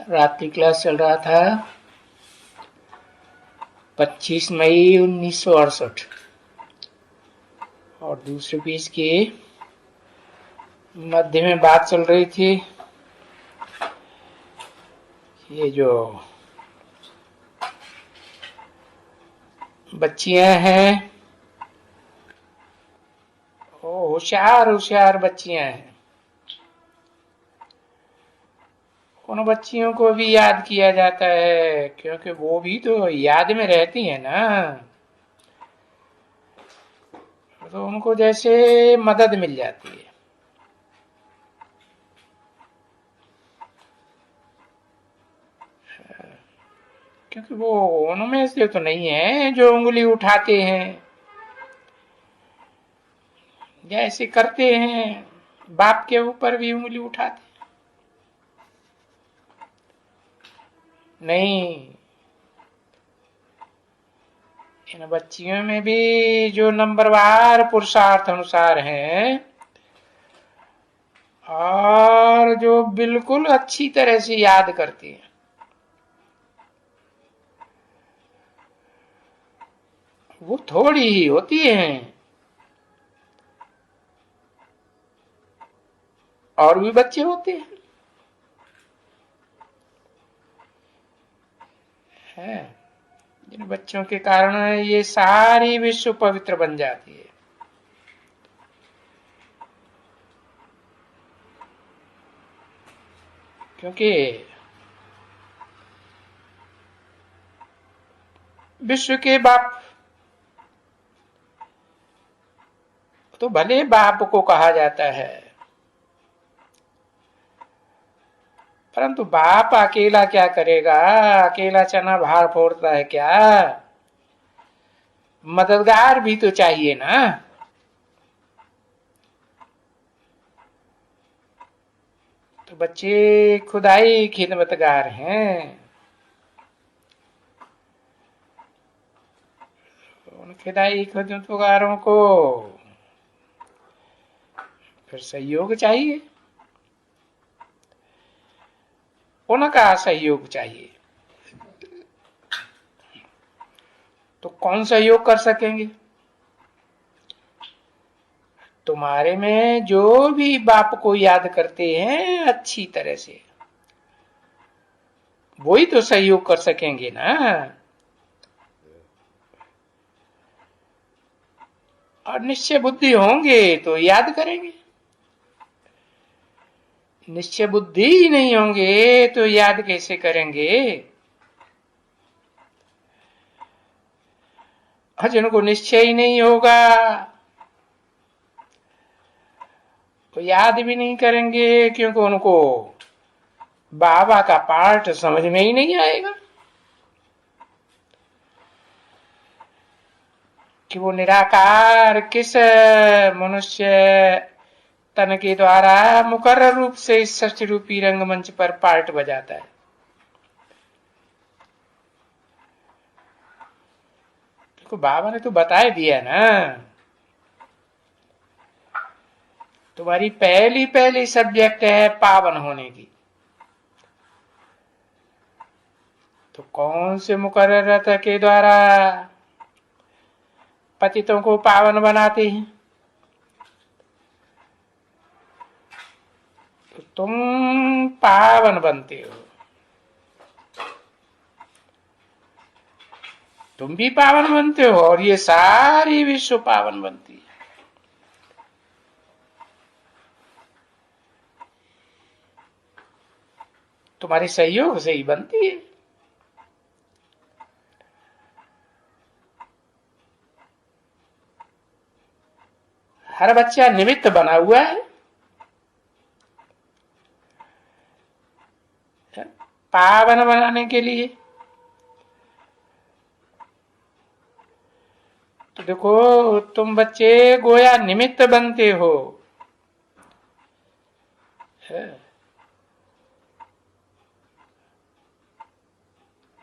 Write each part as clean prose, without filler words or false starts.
रात्रि क्लास चल रहा था 25 मई 1968 और दूसरे पेज के मध्य में बात चल रही थी। ये जो बच्चियां हैं वो होशियार होशियार बच्चियां हैं। उन बच्चियों को भी याद किया जाता है क्योंकि वो भी तो याद में रहती है ना, तो उनको जैसे मदद मिल जाती है। क्योंकि वो उनमें से तो नहीं है जो उंगली उठाते हैं या ऐसे करते हैं, बाप के ऊपर भी उंगली उठाते नहीं। इन बच्चियों में भी जो नंबरवार पुरुषार्थ अनुसार हैं और जो बिल्कुल अच्छी तरह से याद करती हैं, वो थोड़ी ही होती हैं। और भी बच्चे होते हैं जिन बच्चों के कारण ये सारी विश्व पवित्र बन जाती है। क्योंकि विश्व के बाप तो भले बाप को कहा जाता है, परंतु बाप अकेला क्या करेगा? अकेला चना भार फोड़ता है क्या? मददगार भी तो चाहिए ना। तो बच्चे खुदाई खिदमतगार हैं। उन खुदाई खिदमतगारों को फिर सहयोग चाहिए, उनका सहयोग चाहिए। तो कौन सहयोग कर सकेंगे? तुम्हारे में जो भी बाप को याद करते हैं अच्छी तरह से, वही तो सहयोग कर सकेंगे ना। और निश्चय बुद्धि होंगे तो याद करेंगे, निश्चय बुद्धि ही नहीं होंगे तो याद कैसे करेंगे? जिनको निश्चय ही नहीं होगा तो याद भी नहीं करेंगे, क्योंकि उनको बाबा का पाठ समझ में ही नहीं आएगा कि वो निराकार किस मनुष्य तन के द्वारा मुकर्रर रूप से इस षष्ठ रूपी रंगमंच पर पार्ट बजाता है। तो बाबा ने तो बता दिया ना, तुम्हारी पहली पहली सब्जेक्ट है पावन होने की। तो कौन से मुकर्रर के द्वारा पतितों को पावन बनाते हैं? तो तुम पावन बनते हो, तुम भी पावन बनते हो और ये सारी विश्व पावन बनती है। तुम्हारे सहयोग से ही बनती है। हर बच्चा निमित्त बना हुआ है पावन बनाने के लिए। तो देखो, तुम बच्चे गोया निमित्त बनते हो।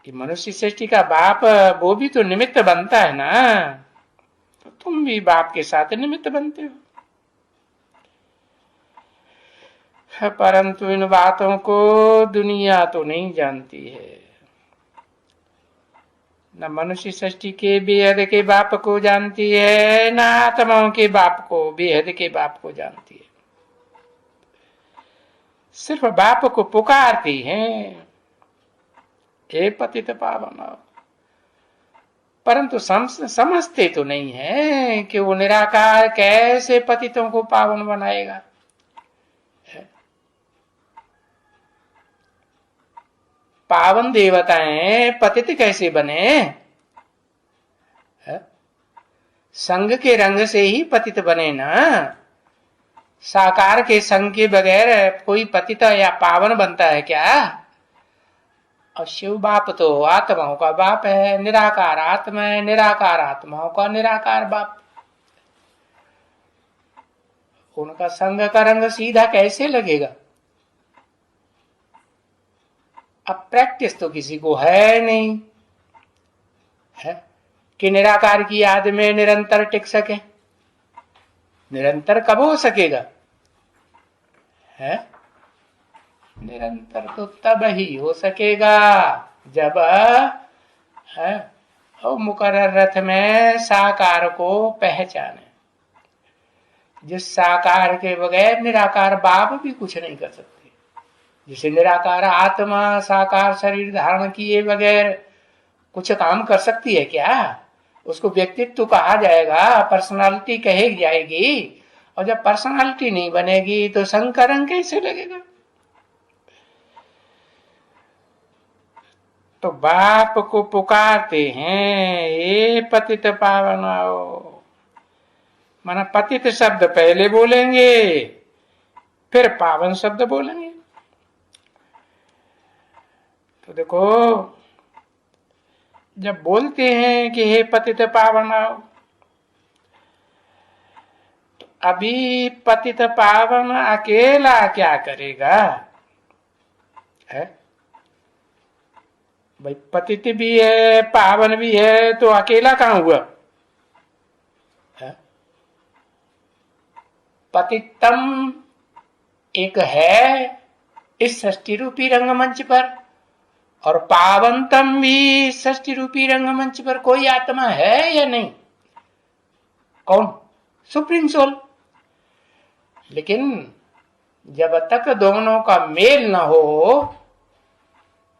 कि मनुष्य सृष्टि का बाप वो भी तो निमित्त बनता है ना, तो तुम भी बाप के साथ निमित्त बनते हो। परंतु इन बातों को दुनिया तो नहीं जानती है। न मनुष्य सृष्टि के बेहद के बाप को जानती है, न आत्माओं के बाप को, बेहद के बाप को जानती है। सिर्फ बाप को पुकारती हैं, हे पतित पावन, परंतु समझते तो नहीं है कि वो निराकार कैसे पतितों को पावन बनाएगा। पावन देवताएं पतित कैसे बने? संग के रंग से ही पतित बने ना। साकार के संग के बगैर कोई पतित या पावन बनता है क्या? और शिव बाप तो आत्माओं का बाप है, निराकार आत्मा है, निराकार आत्माओं का निराकार बाप। उनका संग का रंग सीधा कैसे लगेगा? अब प्रैक्टिस तो किसी को है नहीं, है कि निराकार की याद में निरंतर टिक सके। निरंतर कब हो सकेगा? है निरंतर तो तब ही हो सकेगा जब है वो मुकर्रर रथ में साकार को पहचाने। जिस साकार के बगैर निराकार बाप भी कुछ नहीं कर सकते। जिसे निराकार आत्मा साकार शरीर धारण किए बगैर कुछ काम कर सकती है क्या? उसको व्यक्तित्व कहा जाएगा, पर्सनालिटी कही जाएगी। और जब पर्सनालिटी नहीं बनेगी तो संकरण कैसे लगेगा? तो बाप को पुकारते हैं, हे पतित पावन आओ। माना पतित शब्द पहले बोलेंगे, फिर पावन शब्द बोलेंगे। तो देखो, जब बोलते हैं कि हे पतित पावन आओ, तो अभी पतित पावन अकेला क्या करेगा? है भाई, पतित भी है पावन भी है, तो अकेला कहां हुआ? है? पतितम एक है इस सृष्टि रूपी रंगमंच पर, और पावनतम भी सृष्टि रूपी रंगमंच पर कोई आत्मा है या नहीं? कौन? Supreme soul. लेकिन जब तक दोनों का मेल न हो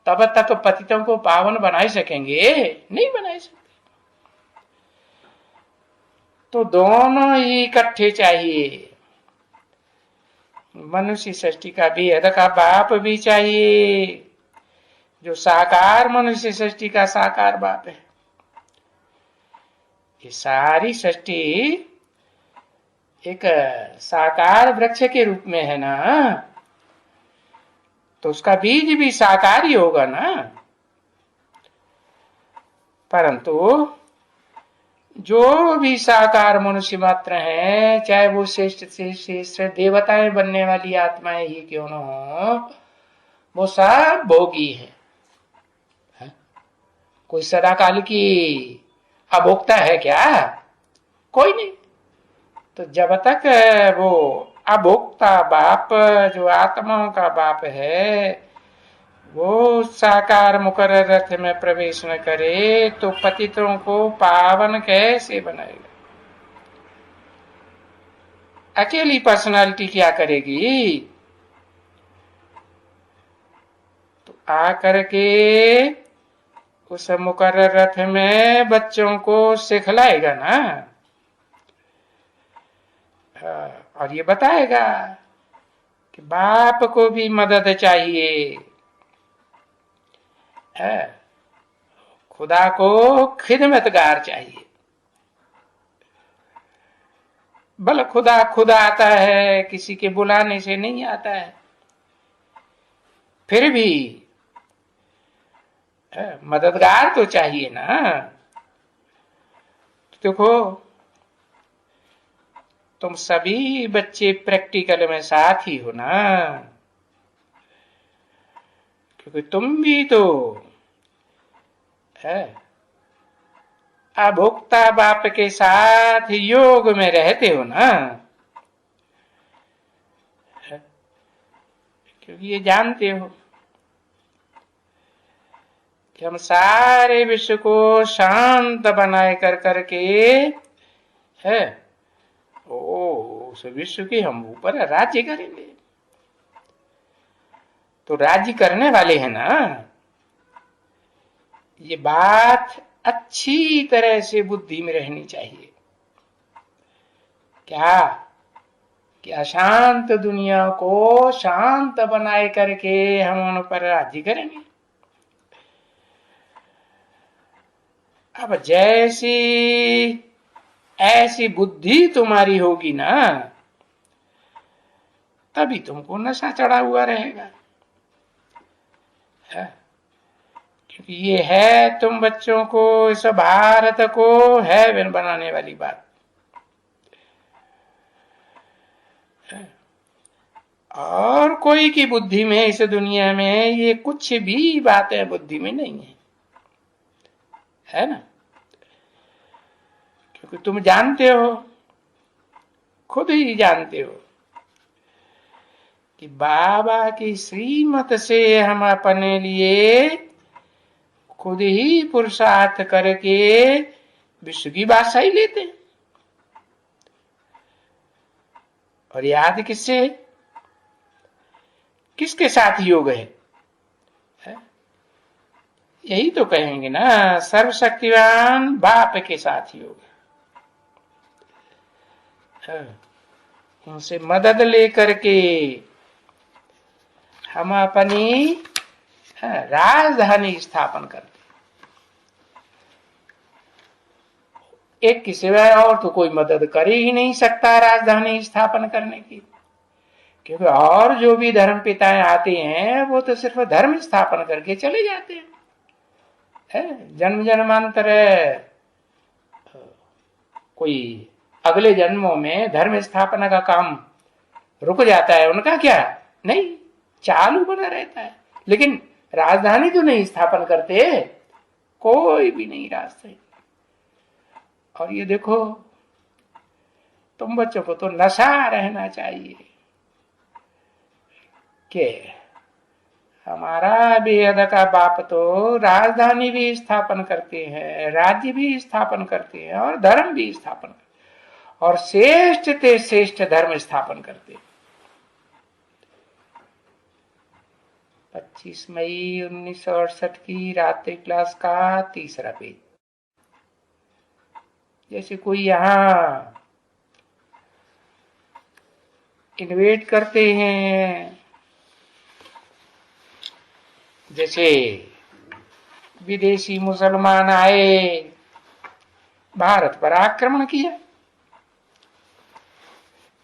तब तक पतितों को पावन बना सकेंगे? नहीं बना सकते। तो दोनों ही इकट्ठे चाहिए। मनुष्य सृष्टि का भी बेहद का बाप भी चाहिए, जो साकार मनुष्य सृष्टि का साकार बाप है। ये सारी सृष्टि एक साकार वृक्ष के रूप में है ना, तो उसका बीज भी साकार ही होगा ना। परंतु जो भी साकार मनुष्य मात्र है, चाहे वो श्रेष्ठ से श्रेष्ठ देवताएं बनने वाली आत्माएं ही क्यों न हो, वो सब भोगी है। कोई सदाकाल की अभोक्ता है क्या? कोई नहीं। तो जब तक वो अभोक्ता बाप जो आत्माओं का बाप है वो साकार मुकर्रर रथ में प्रवेश न करे तो पतितों को पावन कैसे बनाएगा? अकेली पर्सनालिटी क्या करेगी? तो आकर के उस मुकर्रर रथ में बच्चों को सिखलाएगा ना, और ये बताएगा कि बाप को भी मदद चाहिए, खुदा को खिदमतगार चाहिए। भले खुदा खुदा आता है, किसी के बुलाने से नहीं आता है, फिर भी मददगार तो चाहिए ना। देखो, तुम सभी बच्चे प्रैक्टिकल में साथ ही हो ना, क्योंकि तुम भी तो है अभोक्ता बाप के साथ योग में रहते हो ना। क्योंकि ये जानते हो कि हम सारे विश्व को शांत बनाए कर करके है उस विश्व के हम ऊपर राज्य करेंगे। तो राज्य करने वाले हैं ना, ये बात अच्छी तरह से बुद्धि में रहनी चाहिए। क्या कि अशांत दुनिया को शांत बनाए करके हम उन पर राज्य करेंगे। अब जैसी ऐसी बुद्धि तुम्हारी होगी ना, तभी तुमको नशा चढ़ा हुआ रहेगा। क्योंकि ये है तुम बच्चों को, इस भारत को हेवन बनाने वाली बात। और कोई की बुद्धि में इस दुनिया में ये कुछ भी बातें बुद्धि में नहीं है ना। क्योंकि तुम जानते हो, खुद ही जानते हो कि बाबा की श्रीमत से हम अपने लिए खुद ही पुरुषार्थ करके विश्व की बादशाही लेते हैं। और याद किससे, किसके साथ योग है? यही तो कहेंगे ना, सर्वशक्तिवान बाप के साथ योग है। उनसे मदद लेकर के हम अपनी राजधानी स्थापन करते। एक की सिवाय और तो कोई मदद कर ही नहीं सकता राजधानी स्थापन करने की। क्योंकि और जो भी धर्म पिताएं आते हैं वो तो सिर्फ धर्म स्थापन करके चले जाते हैं। जन्म जन्मांतर कोई अगले जन्मों में धर्म स्थापना का काम रुक जाता है, उनका क्या नहीं, चालू बना रहता है। लेकिन राजधानी तो नहीं स्थापन करते, कोई भी नहीं राजधानी। और ये देखो, तुम बच्चों को तो नशा रहना चाहिए कि हमारा बेहद का बाप तो राजधानी भी स्थापन करते हैं, राज्य भी स्थापन करते हैं और धर्म भी स्थापन करते हैं, और श्रेष्ठ ते श्रेष्ठ धर्म स्थापन करते हैं। 25 मई 1968 की रात्रि क्लास का 3रा पेज। जैसे कोई यहाँ इन्वेट करते हैं, जैसे विदेशी मुसलमान आए, भारत पर आक्रमण किया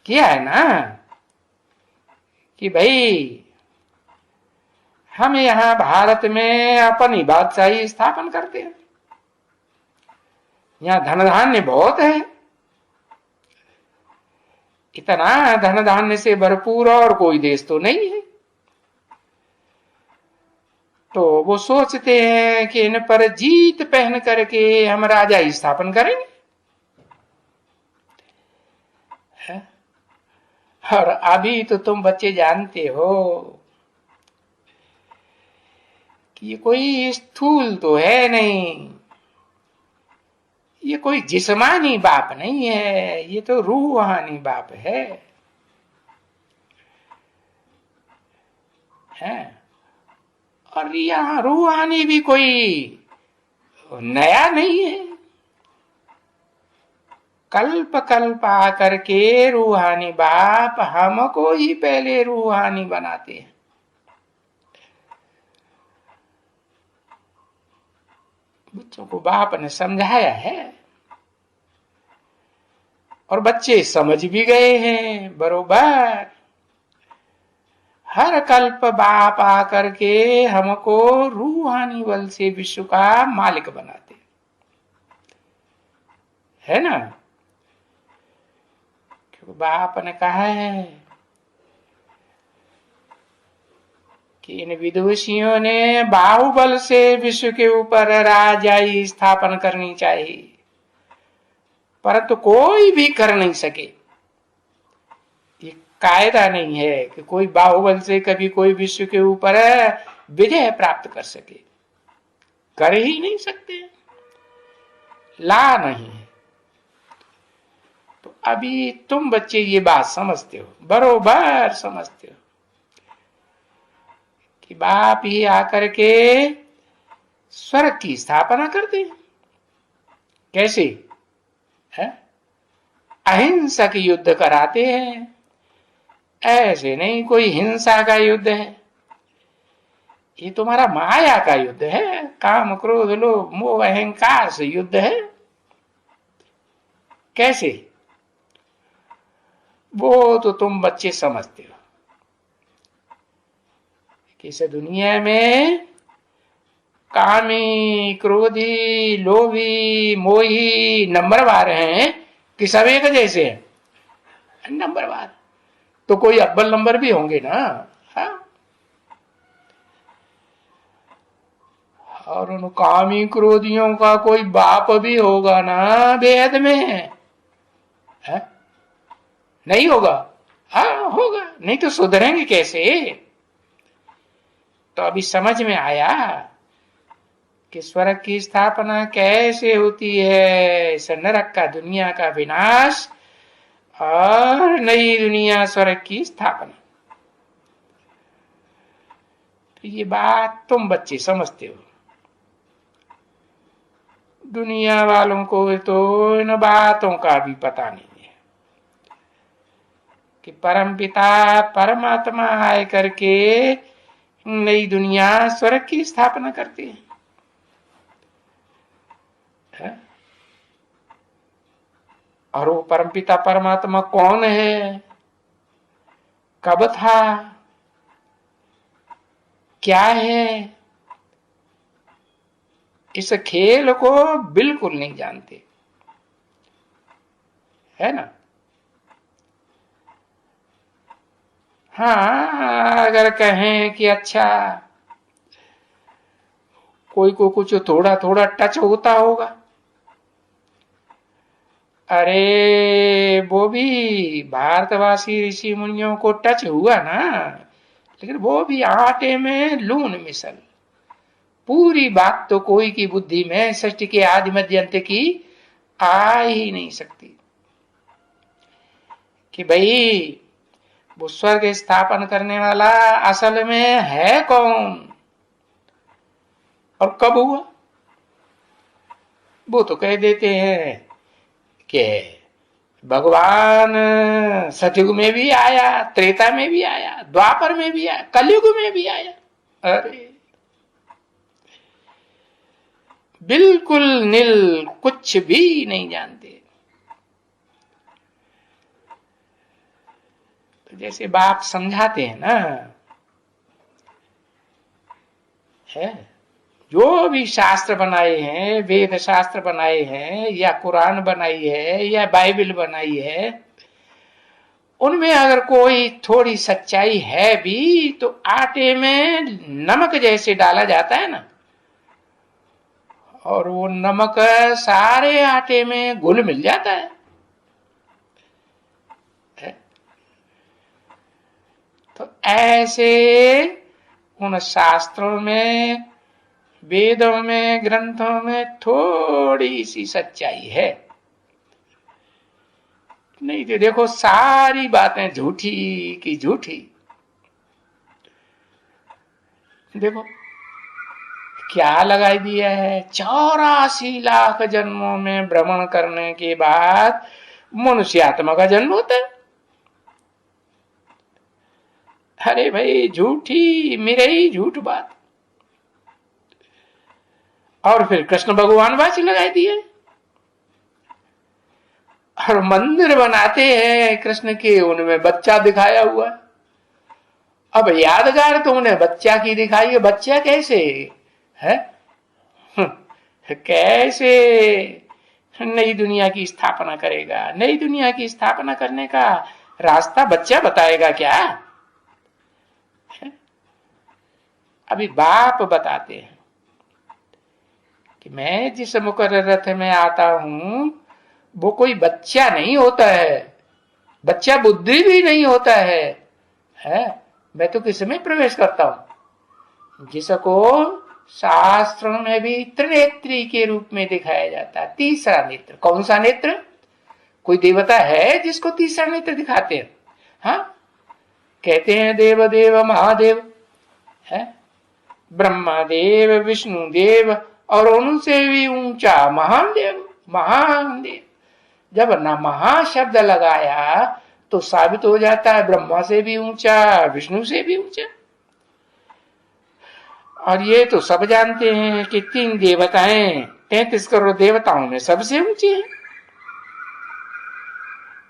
है ना, कि भाई हम यहाँ भारत में अपनी बादशाही स्थापन करते हैं। यहाँ धन धान्य बहुत है, इतना धन धान्य से भरपूर और कोई देश तो नहीं है। तो वो सोचते हैं कि इन पर जीत पहन करके हम राजा स्थापन करेंगे। और अभी तो तुम बच्चे जानते हो कि ये कोई स्थूल तो है नहीं, ये कोई जिस्मानी बाप नहीं है, ये तो रूहानी बाप है। और यहाँ रूहानी भी कोई नया नहीं है, कल्प कल्प आकर के रूहानी बाप हमको ही पहले रूहानी बनाते हैं। बच्चों को बाप ने समझाया है और बच्चे समझ भी गए हैं बरोबर। हर कल्प बाप आकर के हमको रूहानी बल से विश्व का मालिक बनाते है ना। क्योंकि बाप ने कहा है कि इन विदुषियों ने बाहुबल से विश्व के ऊपर राजाई स्थापन करनी चाहिए, परंतु कोई भी कर नहीं सके। ये कायदा नहीं है कि कोई बाहुबल से कभी कोई विश्व के ऊपर विजय प्राप्त कर सके, कर ही नहीं सकते, ला नहीं है। तो अभी तुम बच्चे ये बात समझते हो, बरोबर समझते हो कि बाप ही आकर के स्वर्ग की स्थापना करते हैं। कैसे है? अहिंसक युद्ध कराते हैं, ऐसे नहीं कोई हिंसा का युद्ध है। ये तुम्हारा माया का युद्ध है, काम क्रोध लोभ मोह अहंकार से युद्ध है। कैसे? वो तो तुम बच्चे समझते हो कि इस दुनिया में कामी क्रोधी लोभी मोही नंबरवार हैं कि सब एक जैसे हैं? नंबरवार तो कोई अव्वल नंबर भी होंगे ना। हाँ? और उन कामी क्रोधियों का कोई बाप भी होगा ना वेद में, है? नहीं होगा? हाँ होगा, नहीं तो सुधरेंगे कैसे? तो अभी समझ में आया कि स्वर्ग की स्थापना कैसे होती है, इस नरक का दुनिया का विनाश और नई दुनिया स्वर्ग की स्थापना। तो ये बात तुम बच्चे समझते हो, दुनिया वालों को तो इन बातों का भी पता नहीं है कि परमपिता परमात्मा आए करके नई दुनिया स्वर्ग की स्थापना करते हैं। और वो परमपिता परमात्मा कौन है, कब था, क्या है, इस खेल को बिल्कुल नहीं जानते, है ना। हाँ, अगर कहें कि अच्छा कोई को कुछ थोड़ा थोड़ा टच होता होगा, अरे वो भी भारतवासी ऋषि मुनियों को टच हुआ ना, लेकिन वो भी आटे में लून मिसल। पूरी बात तो कोई की बुद्धि में सृष्टि के आदि मध्य अंत की आ ही नहीं सकती कि भाई वो स्वर्ग स्थापन करने वाला असल में है कौन और कब हुआ। वो तो कह देते हैं कि भगवान सतयुग में भी आया, त्रेता में भी आया, द्वापर में भी आया, कलयुग में भी आया। अरे बिल्कुल नील, कुछ भी नहीं जानते। तो जैसे बाप समझाते हैं ना, है जो भी शास्त्र बनाए हैं, वेद शास्त्र बनाए हैं या कुरान बनाई है या बाइबल बनाई है, उनमें अगर कोई थोड़ी सच्चाई है भी तो आटे में नमक जैसे डाला जाता है ना, और वो नमक सारे आटे में घुल मिल जाता है। तो ऐसे उन शास्त्रों में, वेदों में, ग्रंथों में थोड़ी सी सच्चाई है, नहीं तो देखो सारी बातें झूठी की झूठी। देखो क्या लगाई दिया है, 84 लाख जन्मों में भ्रमण करने के बाद मनुष्यात्मा का जन्म होता है। अरे भाई झूठी मिरई झूठ बात। और फिर कृष्ण भगवान वाची लगाई दिए और मंदिर बनाते हैं कृष्ण के, उनमें बच्चा दिखाया हुआ। अब यादगार तो उन्हें बच्चा की दिखाई है, बच्चा कैसे है, कैसे नई दुनिया की स्थापना करेगा। नई दुनिया की स्थापना करने का रास्ता बच्चा बताएगा क्या? अभी बाप बताते हैं कि मैं जिस मुकर्रर रथ में आता हूं वो कोई बच्चा नहीं होता है, बच्चा बुद्धि भी नहीं होता है? मैं तो किस में प्रवेश करता हूं? जिसको शास्त्रों में भी त्रिनेत्री के रूप में दिखाया जाता है, तीसरा नेत्र। कौन सा नेत्र? कोई देवता है जिसको तीसरा नेत्र दिखाते हैं? हाँ, कहते हैं देव देव महादेव है, ब्रह्मा देव, विष्णु देव, और उनसे भी ऊंचा महान देव, महान देव। जब न महा शब्द लगाया तो साबित हो जाता है ब्रह्मा से भी ऊंचा, विष्णु से भी ऊंचा। और ये तो सब जानते हैं कि 3 देवताएं 33 करोड़ देवताओं में सबसे ऊंची हैं।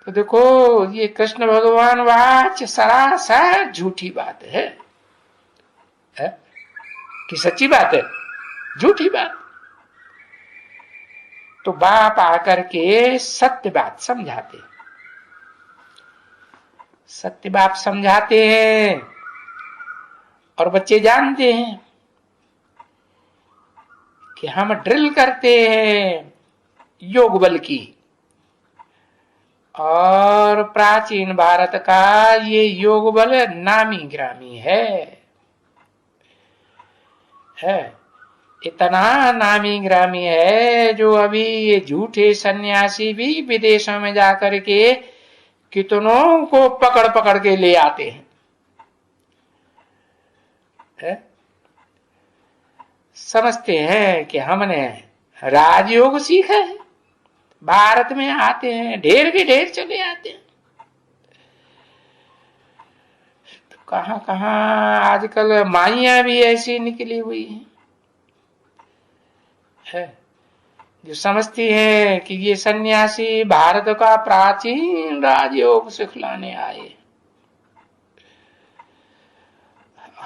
तो देखो, ये कृष्ण भगवान वाच सरासर झूठी बात है कि सच्ची बात है? झूठी बात। तो बाप आकर के सत्य बात समझाते, सत्य बात समझाते हैं, और बच्चे जानते हैं कि हम ड्रिल करते हैं योग बल की, और प्राचीन भारत का ये योग बल नामी ग्रामी है। इतना नामी ग्रामी है जो अभी ये झूठे सन्यासी भी विदेशों में जाकर के कितनों को पकड़ पकड़ के ले आते हैं। समझते हैं कि हमने राजयोग सीखा है, भारत में आते हैं, ढेर के ढेर चले आते हैं। तो कहां कहां आजकल माइयां भी ऐसी निकली हुई हैं जो समझती है कि ये सन्यासी भारत का प्राचीन राजयोग सिखलाने आए,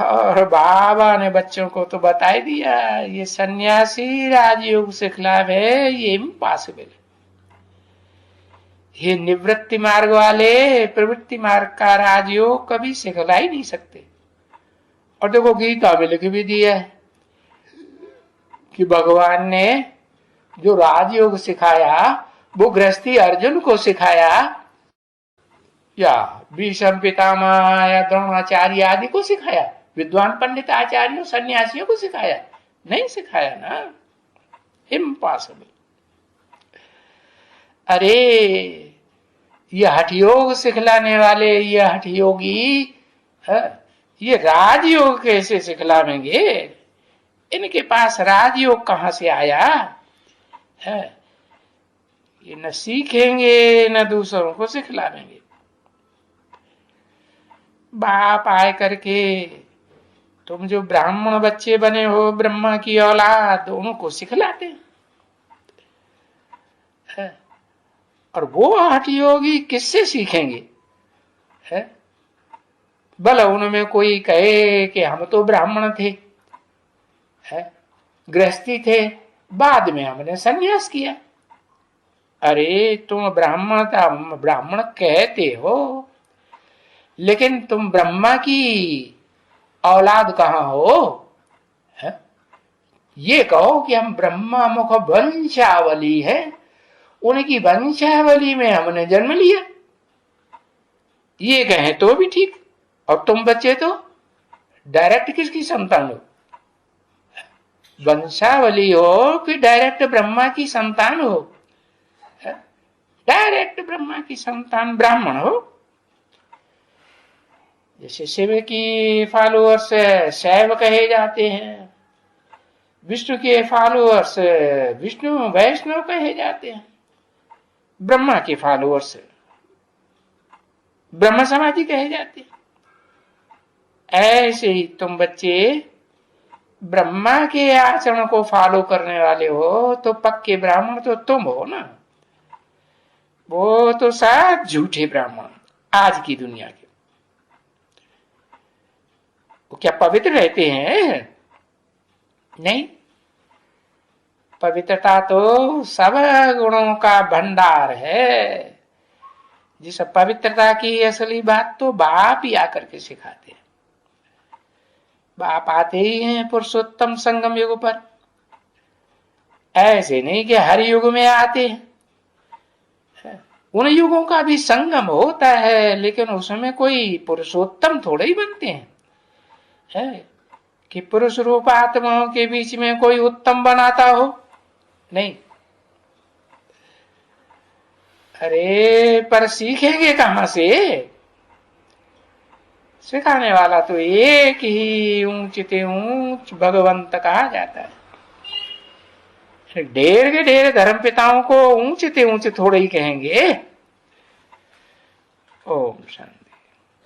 और बाबा ने बच्चों को तो बता ही दिया ये सन्यासी राजयोग सिखलावे, ये इम्पॉसिबल है। ये निवृत्ति मार्ग वाले प्रवृत्ति मार्ग का राजयोग कभी सिखला ही नहीं सकते। और देखो, गीता में लिख भी दिया है कि भगवान ने जो राजयोग सिखाया वो गृहस्थी अर्जुन को सिखाया, या भीष्म पितामह या द्रोणाचार्य आदि को सिखाया? विद्वान पंडित आचार्यों सन्यासियों को सिखाया? नहीं सिखाया ना, इम्पॉसिबल। अरे ये हठयोग सिखलाने वाले, ये हठयोगी ये राजयोग कैसे सिखलावेंगे? इनके पास राजयोग कहां से आया है? ये न सीखेंगे न दूसरों को सिखलावेंगे। बाप आए करके तुम जो ब्राह्मण बच्चे बने हो, ब्रह्मा की औलाद, उनको सिखलाते हैं। और वो हठयोगी किससे सीखेंगे? भला उनमें कोई कहे कि हम तो ब्राह्मण थे, गृहस्थी थे, बाद में हमने संन्यास किया। अरे तुम ब्राह्मण कहते हो, लेकिन तुम ब्रह्मा की औलाद कहां हो? ये कहो कि हम ब्रह्मा मुख वंशावली है, उनकी वंशावली में हमने जन्म लिया, ये कहें तो भी ठीक। और तुम बच्चे तो डायरेक्ट किसकी संतान हो? वंशावली हो कि डायरेक्ट ब्रह्मा की संतान हो? डायरेक्ट ब्रह्मा की संतान ब्राह्मण हो। जैसे शिव की फॉलोअर्स शैव कहे जाते हैं, विष्णु के फॉलोअर्स विष्णु वैष्णव कहे जाते हैं, ब्रह्मा के फॉलोअर्स ब्रह्म समाधि कहे जाते हैं। ऐसे ही तुम बच्चे ब्रह्मा के आचरण को फॉलो करने वाले हो तो पक्के ब्राह्मण तो तुम हो ना। वो तो सब झूठे ब्राह्मण आज की दुनिया के। वो क्या पवित्र रहते हैं? नहीं, पवित्रता तो सब गुणों का भंडार है। जिस पवित्रता की असली बात तो बाप ही आकर के सिखाते हैं। बाप आते ही हैं पुरुषोत्तम संगम युग पर, ऐसे नहीं कि हर युग में आते हैं। उन युगों का भी संगम होता है, लेकिन उसमें कोई पुरुषोत्तम थोड़े ही बनते हैं, है कि पुरुष रूप आत्माओं के बीच में कोई उत्तम बनाता हो, नहीं। अरे पर सीखेंगे कहां से? सिखाने वाला तो एक ही ऊंचते ऊंच भगवंत कहा जाता है। ढेर के ढेर धर्म पिताओं को ऊंचते ऊंच थोड़े ही कहेंगे। ओम शांति।